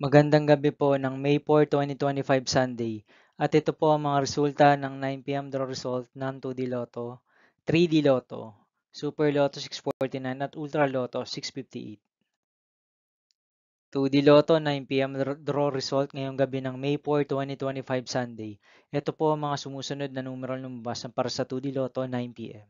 Magandang gabi po ng May 4, 2025 Sunday. At ito po ang mga resulta ng 9 p.m. draw result ng 2D Lotto, 3D Lotto, Super Lotto 649 at Ultra Lotto 658. 2D Lotto 9 p.m. draw result ngayong gabi ng May 4, 2025 Sunday. Ito po ang mga sumusunod na numero lumabas para sa 2D Lotto 9 p.m.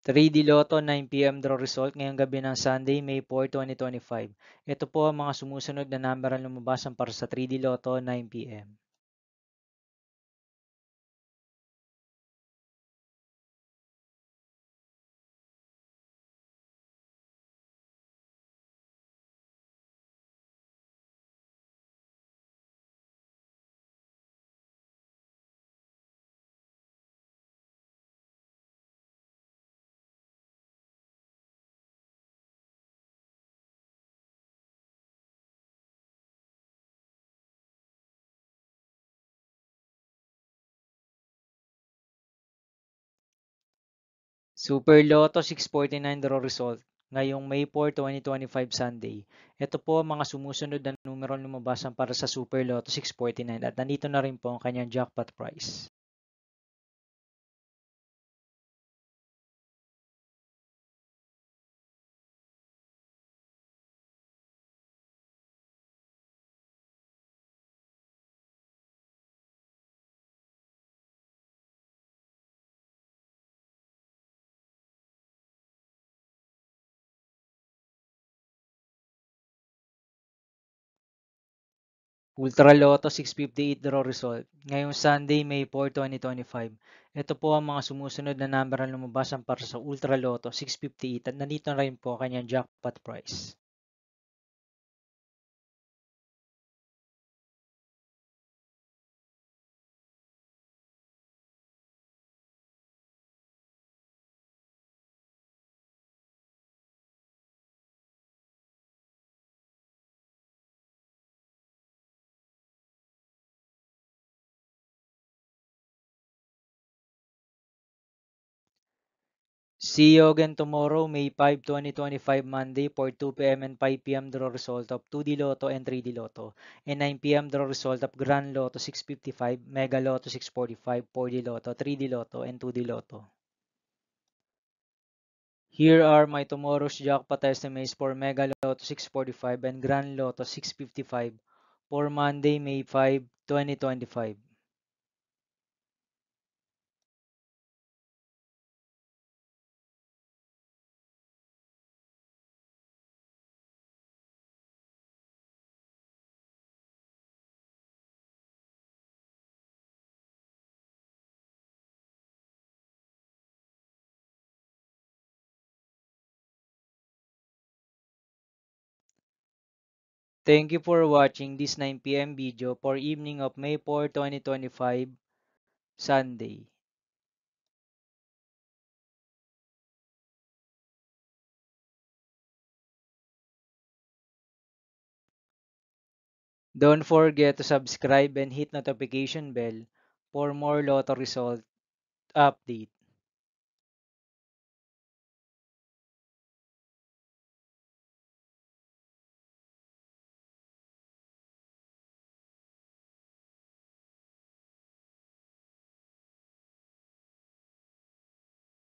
3D Lotto 9 p.m. draw result ngayong gabi ng Sunday, May 4, 2025. Ito po ang mga sumusunod na number ang lumabas para sa 3D Lotto 9 p.m. 'Super Lotto 649 draw result ngayong May 4, 2025 Sunday. Ito po ang mga sumusunod na numerong lumabas para sa Super Lotto 649 at nandito na rin po ang kanyang jackpot price. Ultra Lotto 658 draw result ngayong Sunday, May 4, 2025. Ito po ang mga sumusunod na number ang lumabas para sa Ultra Lotto 658 at nandito na rin po ang kanyang jackpot price. See you again tomorrow, May 5, 2025 Monday for 2 p.m. and 5 p.m. draw result of 2D Lotto and 3D Lotto and 9 p.m. draw result of Grand Lotto 655, Mega Lotto 645, 4D Lotto, 3D Lotto, and 2D Lotto. Here are my tomorrow's jackpot estimates for Mega Lotto 645 and Grand Lotto 655 for Monday, May 5, 2025. Thank you for watching this 9 p.m. video for evening of May 4, 2025, Sunday. Don't forget to subscribe and hit notification bell for more lotto result update.